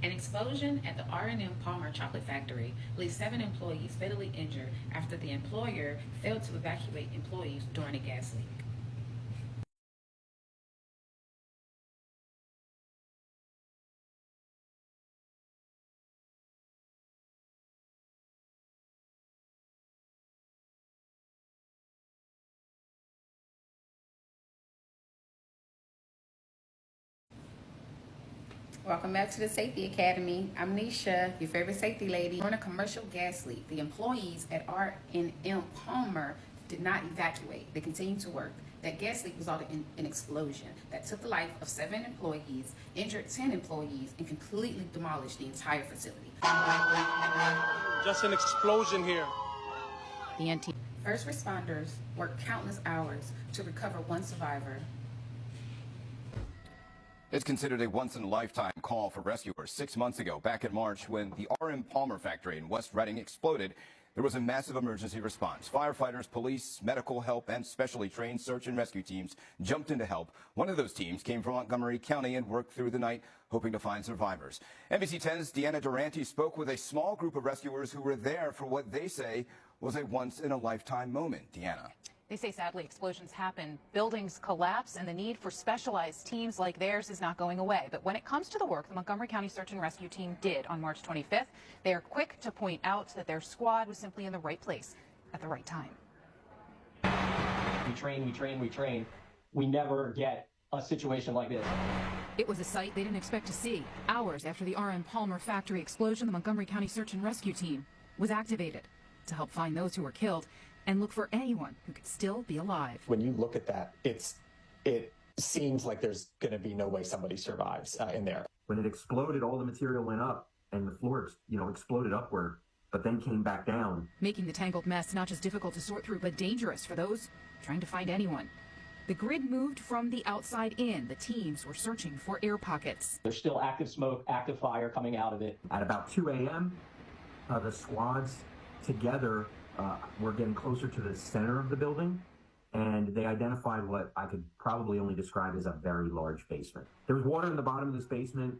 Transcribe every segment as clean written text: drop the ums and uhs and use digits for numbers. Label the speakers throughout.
Speaker 1: An explosion at the R&M Palmer Chocolate Factory leaves 7 employees fatally injured after the employer failed to evacuate employees during a gas leak. Welcome back to the Safety Academy. I'm Nisha, your favorite safety lady. During a commercial gas leak, the employees at R&M Palmer did not evacuate. They continued to work. That gas leak resulted in an explosion that took the life of 7 employees, injured 10 employees, and completely demolished the entire facility.
Speaker 2: Just an explosion here.
Speaker 1: First responders worked countless hours to recover one survivor.
Speaker 3: It's considered a once-in-a-lifetime call for rescuers. 6 months ago, back in March, when the R.M. Palmer factory in West Reading exploded, there was a massive emergency response. Firefighters, police, medical help, and specially trained search and rescue teams jumped in to help. One of those teams came from Montgomery County and worked through the night, hoping to find survivors. NBC 10's Deanna Durante spoke with a small group of rescuers who were there for what they say was a once-in-a-lifetime moment. Deanna.
Speaker 4: They say, sadly, explosions happen, buildings collapse, and the need for specialized teams like theirs is not going away. But when it comes to the work the Montgomery County Search and Rescue Team did on March 25th, they are quick to point out that their squad was simply in the right place at the right time.
Speaker 5: We train. We never get a situation like this.
Speaker 4: It was a sight they didn't expect to see. Hours after the R.M. Palmer factory explosion, the Montgomery County Search and Rescue Team was activated to help find those who were killed and look for anyone who could still be alive.
Speaker 6: When you look at that, it seems like there's going to be no way somebody survives in there.
Speaker 7: When it exploded, all the material went up and the floor, exploded upward, but then came back down.
Speaker 4: Making the tangled mess not just difficult to sort through, but dangerous for those trying to find anyone. The grid moved from the outside in. The teams were searching for air pockets.
Speaker 5: There's still active smoke, active fire coming out of it.
Speaker 7: At about 2 a.m., the squads together were getting closer to the center of the building, and they identified what I could probably only describe as a very large basement. There was water in the bottom of this basement.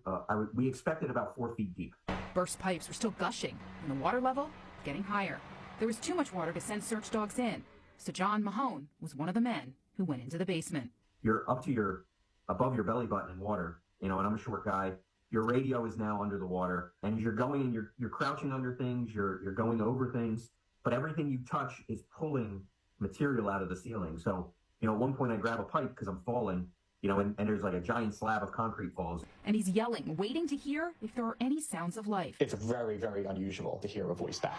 Speaker 7: We expected about 4 feet deep.
Speaker 4: Burst pipes were still gushing, and the water level getting higher. There was too much water to send search dogs in, so John Mahone was one of the men who went into the basement.
Speaker 7: You're up to above your belly button in water, and I'm a short guy. Your radio is now under the water, and as you're going and you're crouching under things, you're going over things, but everything you touch is pulling material out of the ceiling. So, at one point I grab a pipe because I'm falling, and there's like a giant slab of concrete falls.
Speaker 4: And he's yelling, waiting to hear if there are any sounds of life.
Speaker 6: It's very, very unusual to hear a voice back.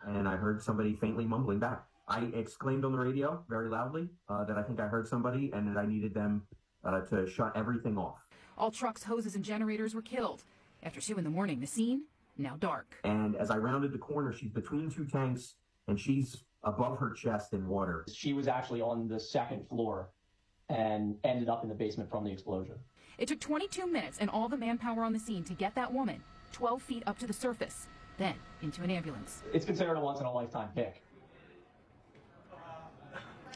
Speaker 7: And I heard somebody faintly mumbling back. I exclaimed on the radio very loudly that I think I heard somebody and that I needed them to shut everything off.
Speaker 4: All trucks, hoses, and generators were killed. After 2 in the morning, the scene now dark.
Speaker 7: And as I rounded the corner, she's between 2 tanks, and she's above her chest in water.
Speaker 5: She was actually on the 2nd floor and ended up in the basement from the explosion.
Speaker 4: It took 22 minutes and all the manpower on the scene to get that woman 12 feet up to the surface, then into an ambulance.
Speaker 5: It's considered a once-in-a-lifetime pick.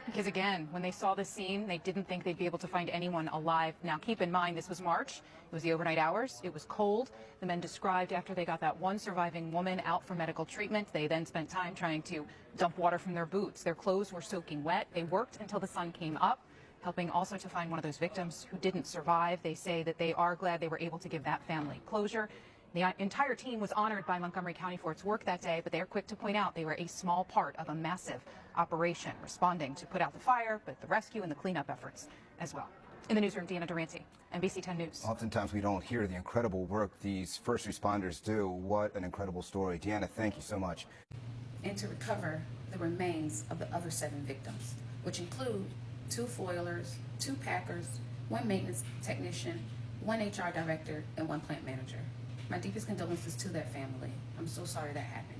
Speaker 4: Because again, when they saw the scene, they didn't think they'd be able to find anyone alive. Now, keep in mind, this was March. It was the overnight hours. It was cold. The men described after they got that one surviving woman out for medical treatment, they then spent time trying to dump water from their boots. Their clothes were soaking wet. They worked until the sun came up, helping also to find one of those victims who didn't survive. They say that they are glad they were able to give that family closure. The entire team was honored by Montgomery County for its work that day, but they are quick to point out they were a small part of a massive operation, responding to put out the fire, but the rescue and the cleanup efforts as well. In the newsroom, Deanna Durante, NBC 10 News.
Speaker 3: Oftentimes we don't hear the incredible work these first responders do. What an incredible story. Deanna, thank you so much.
Speaker 1: And to recover the remains of the other 7 victims, which include 2 foilers, 2 packers, 1 maintenance technician, 1 HR director, and 1 plant manager. My deepest condolences to that family. I'm so sorry that happened.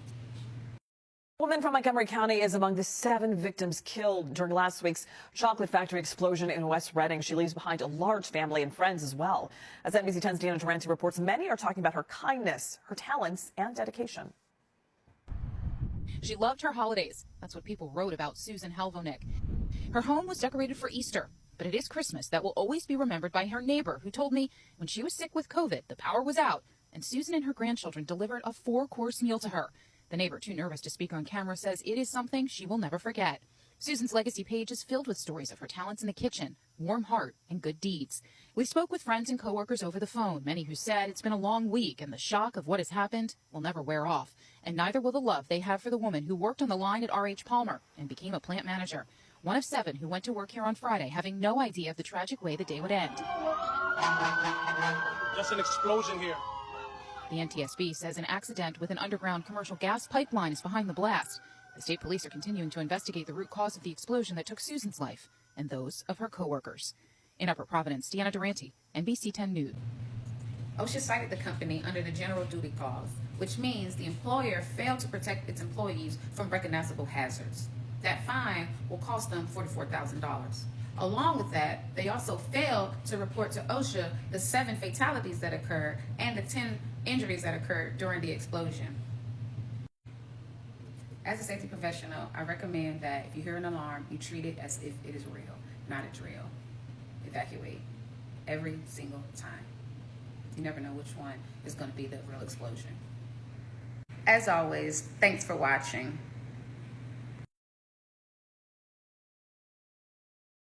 Speaker 8: A woman from Montgomery County is among the 7 victims killed during last week's chocolate factory explosion in West Reading. She leaves behind a large family and friends as well. As NBC 10's Deanna Durante reports, many are talking about her kindness, her talents, and dedication.
Speaker 4: She loved her holidays. That's what people wrote about Susan Halvonik. Her home was decorated for Easter. But it is Christmas that will always be remembered by her neighbor, who told me when she was sick with COVID, the power was out, and Susan and her grandchildren delivered a 4-course meal to her. The neighbor, too nervous to speak on camera, says it is something she will never forget. Susan's legacy page is filled with stories of her talents in the kitchen, warm heart, and good deeds. We spoke with friends and coworkers over the phone, many who said it's been a long week and the shock of what has happened will never wear off. And neither will the love they have for the woman who worked on the line at R.H. Palmer and became a plant manager. One of 7 who went to work here on Friday, having no idea of the tragic way the day would end.
Speaker 2: Just an explosion here.
Speaker 4: The NTSB says an accident with an underground commercial gas pipeline is behind the blast. The state police are continuing to investigate the root cause of the explosion that took Susan's life and those of her coworkers. In Upper Providence, Deanna Durante, NBC 10 News.
Speaker 1: OSHA cited the company under the general duty clause, which means the employer failed to protect its employees from recognizable hazards. That fine will cost them $44,000. Along with that, they also failed to report to OSHA the 7 fatalities that occurred and the 10 injuries that occurred during the explosion. As a safety professional, I recommend that if you hear an alarm, you treat it as if it is real, not a drill. Evacuate every single time. You never know which one is going to be the real explosion. As always, thanks for watching.